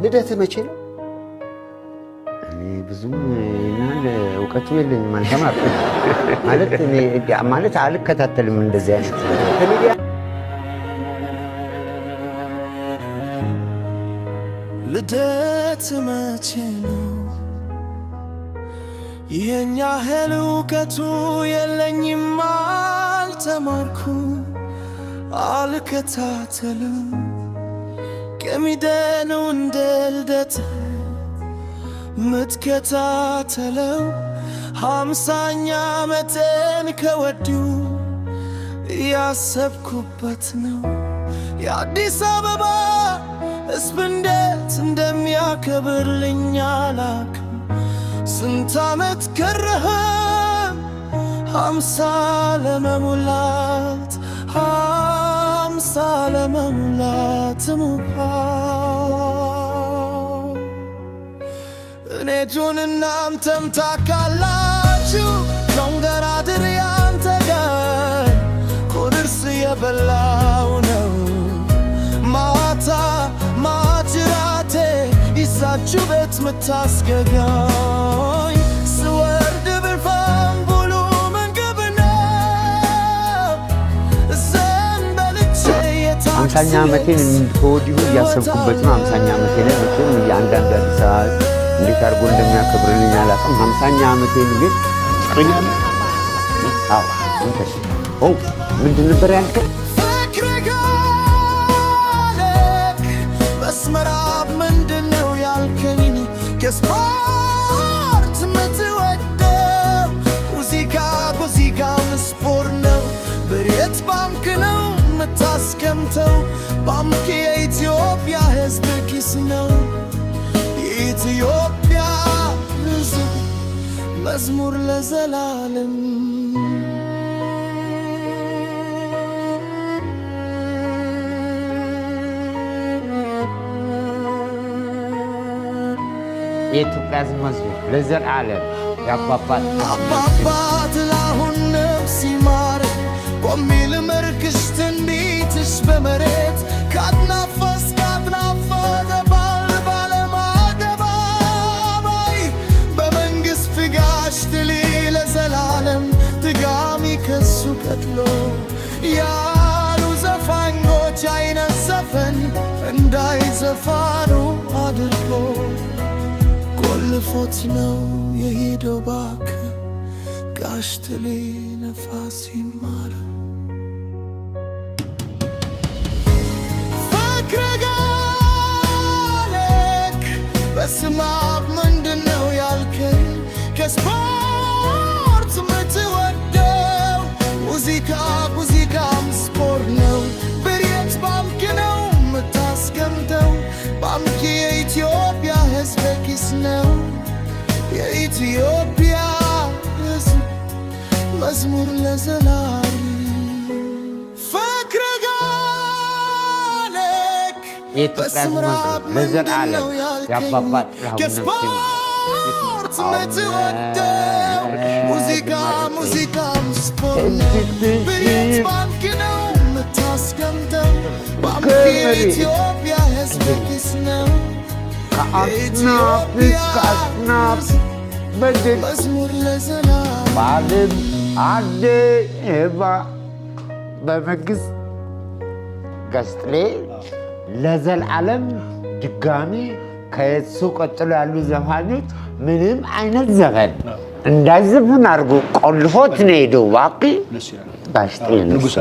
ልደት መቼ ነው? እኔ ብዙም እናለ እውቀቱ የለኝም ማለት አልከታተልም እንደዚህ አይነት ከሚዲያ ልደት መቼ ነው? የኛ ያህል እውቀቱ የለኝም አልተማርኩም አልከታተልም ከሚደነው እንደ ልደት ምትከታተለው 50ኛ ዓመቴን ከወዲሁ ያሰብኩበት ነው የአዲስ አበባ ሕዝብ እንዴት እንደሚያከብርልኝ አላውቅም ስንት ዓመት ከረህም 50 ለመሙላት 50 ለመሙላት እኔ ጆን እናንተም ታካላችሁ ሎንገራድር ያንተ ጋር ቁርስ የበላው ነው ማታ ማጅራቴ ይዛችሁ ቤት ምታስገጋኝ ስወርድ ብርፋን ብሉ መንገብ ነው ዘንበልቼ ሃምሳኛ ዓመቴን ከወዲሁ እያሰብኩበት ነው 50ኛ ዓመቴ ላይ መቼም እያንዳንዱ አዲስ አበባ እንዴት አድርጎ እንደሚያከብርልኝ አላውቅም 50ኛ ዓመቴን ግን ጥቅኛል አዎ ምንድን ነበር ያልከኝ በስመራብ ምንድነው ያልከኝ ከስፖርት ምትወደው ሙዚቃም ስፖርት ነው በሬት ባንክ ነው ምታስቀምጠው ባንክ የኢትዮጵያ ሕዝብ ኪስ ነው የኢትዮጵያ ሕዝብ መዝሙር ለዘላለም የኢትዮጵያ ሕዝብ መዝሙር ለዘላለም ያባባት ለአሁን ነፍስ ይማር ቆሜ ልመርቅሽ ትንቢትሽ በመሬት ካትናፈስ ባለም አደባባይ በመንግሥት ፍጋሽ ትሊ ለዘላለም ድጋሚ ከሱ ቀጥሎ ያሉ ዘፋኞች አይነት ዘፈን እንዳይዘፋኑ አድርጎ ቆልፎት ነው የሄደው ባክ ጋሽ ትሌ ነፋስ ይማር ፈክረጋለክ በስማብ ምንድነው ያልከኝ ከስፖርት ምትወደው ሙዚቃም ስፖርት ነው ብሬት ባንክ ነው ምታስቀምጠው ባንክ የኢትዮጵያ ሕዝብ ኪስ ነው የኢትዮጵያ ሕዝብ መዝሙር ለዘላለም ፈክረጋለክ በስምራብ ለዘላለም ያባባት ከስፖርት ምትወደው ሙዚቃም ስፖርት ነው ብሬት ባንክ ነው ምታስቀምጠው ባንክ የኢትዮጵያ ሕዝብ ኪስ ነው ከአስናፍ በድል መዝሙር ለዘላለም በዓለም አደ ኤባ በመንግሥት ገስጥሌ ለዘላለም ድጋሚ ከየሱ ቀጥሎ ያሉ ዘፋኞች ምንም አይነት ዘፈን እንዳይዘፍን አድርጎ ቆልፎት ነው ሄደው። እባክህ ጋሽ ጥሌ ንጉሥ